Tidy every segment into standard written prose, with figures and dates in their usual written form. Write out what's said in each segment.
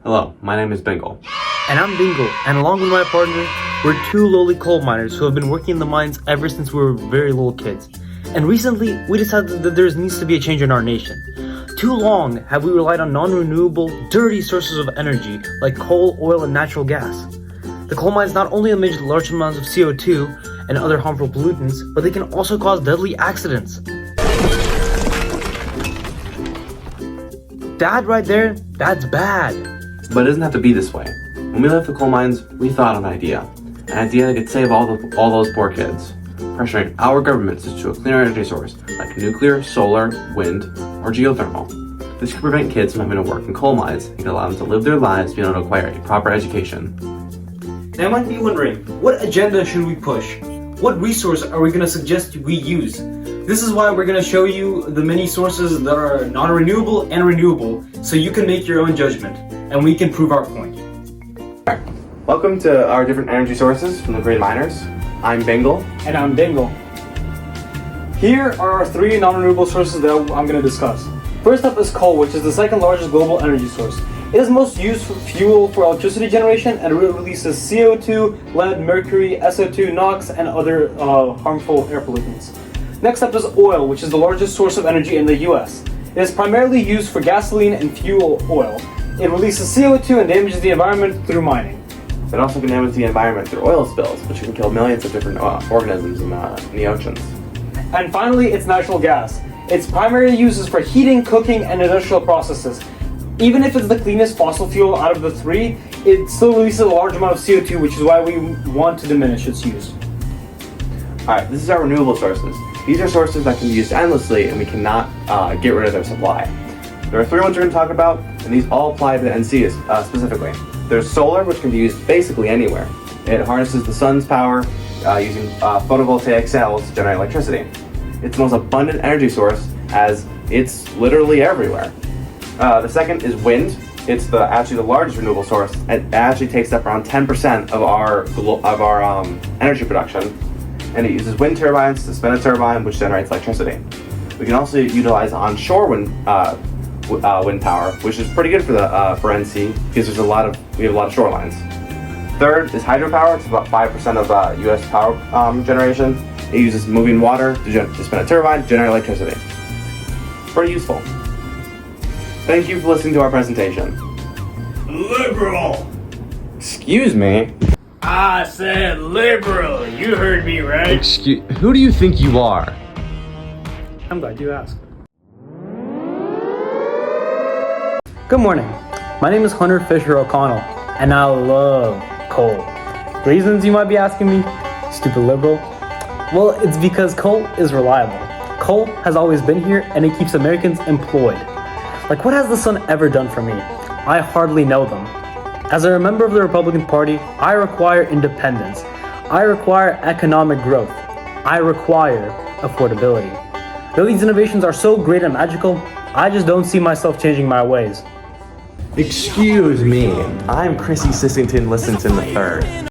Hello, my name is Bengal. And I'm Bingo, and along with my partner, we're two lowly coal miners who have been working in the mines ever since we were very little kids. And recently, we decided that there needs to be a change in our nation. Too long have we relied on non-renewable, dirty sources of energy like coal, oil, and natural gas. The coal mines not only emit large amounts of CO2 and other harmful pollutants, but they can also cause deadly accidents. Dad right there, that's bad. But it doesn't have to be this way. When we left the coal mines, we thought of an idea that could save all those poor kids, pressuring our government to switch to a cleaner energy source like nuclear, solar, wind, or geothermal. This could prevent kids from having to work in coal mines and could allow them to live their lives being able to acquire a proper education. Now you might be wondering, what agenda should we push? What resource are we going to suggest we use? This is why we're going to show you the many sources that are non-renewable and renewable so you can make your own judgment and we can prove our point. Welcome to our different energy sources from the Green Miners. I'm Bengal. And I'm Dingle. Here are our three non-renewable sources that I'm going to discuss. First up is coal, which is the second largest global energy source. It is most used for fuel for electricity generation and releases CO2, lead, mercury, SO2, NOx, and other harmful air pollutants. Next up is oil, which is the largest source of energy in the US. It is primarily used for gasoline and fuel oil. It releases CO2 and damages the environment through mining. It also can damage the environment through oil spills, which can kill millions of different organisms in the oceans. And finally, it's natural gas. Its primary use is for heating, cooking, and industrial processes. Even if it's the cleanest fossil fuel out of the three, it still releases a large amount of CO2, which is why we want to diminish its use. Alright, this is our renewable sources. These are sources that can be used endlessly and we cannot get rid of their supply. There are three ones we're going to talk about, and these all apply to the NC specifically. There's solar, which can be used basically anywhere. It harnesses the sun's power using photovoltaic cells to generate electricity. It's the most abundant energy source as it's literally everywhere. The second is wind. It's actually the largest renewable source. It actually takes up around 10% of our energy production, and it uses wind turbines to spin a turbine, which generates electricity. We can also utilize onshore wind power, which is pretty good for NC because we have a lot of shorelines. Third is hydropower. It's about 5% of U.S. power generation. It uses moving water to spin a turbine, generate electricity. Pretty useful. Thank you for listening to our presentation. Liberal! Excuse me? I said liberal. You heard me right. Who do you think you are? I'm glad you asked. Good morning. My name is Hunter Fisher O'Connell, and I love coal. Reasons you might be asking me? Stupid liberal. Well, it's because coal is reliable. Coal has always been here, and it keeps Americans employed. Like, what has the sun ever done for me? I hardly know them. As a member of the Republican Party, I require independence. I require economic growth. I require affordability. Though these innovations are so great and magical, I just don't see myself changing my ways. Excuse me. I'm Chrissy Sissington Lissington III.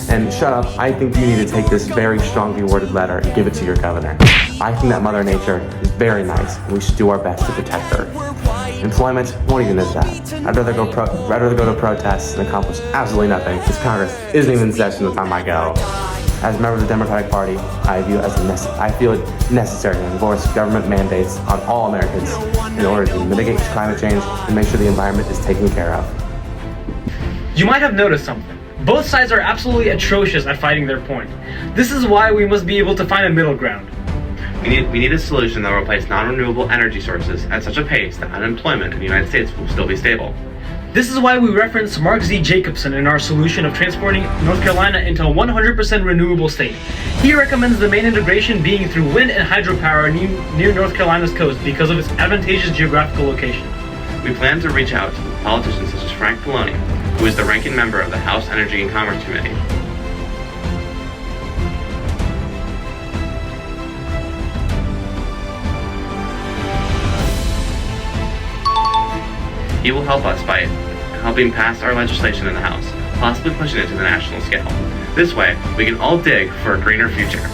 And shut up, I think you need to take this very strongly worded letter and give it to your governor. I think that Mother Nature is very nice, and we should do our best to protect her. Employment won't even miss that. I'd rather go to protests and accomplish absolutely nothing, because Congress isn't even in session the time I go. As a member of the Democratic Party, I feel it necessary to enforce government mandates on all Americans in order to mitigate climate change and make sure the environment is taken care of. You might have noticed something. Both sides are absolutely atrocious at fighting their point. This is why we must be able to find a middle ground. We need a solution that will replace non-renewable energy sources at such a pace that unemployment in the United States will still be stable. This is why we reference Mark Z. Jacobson in our solution of transporting North Carolina into a 100% renewable state. He recommends the main integration being through wind and hydropower near North Carolina's coast because of its advantageous geographical location. We plan to reach out to politicians such as Frank Pallone, who is the ranking member of the House Energy and Commerce Committee. He will help us by helping pass our legislation in the House, possibly pushing it to the national scale. This way, we can all dig for a greener future.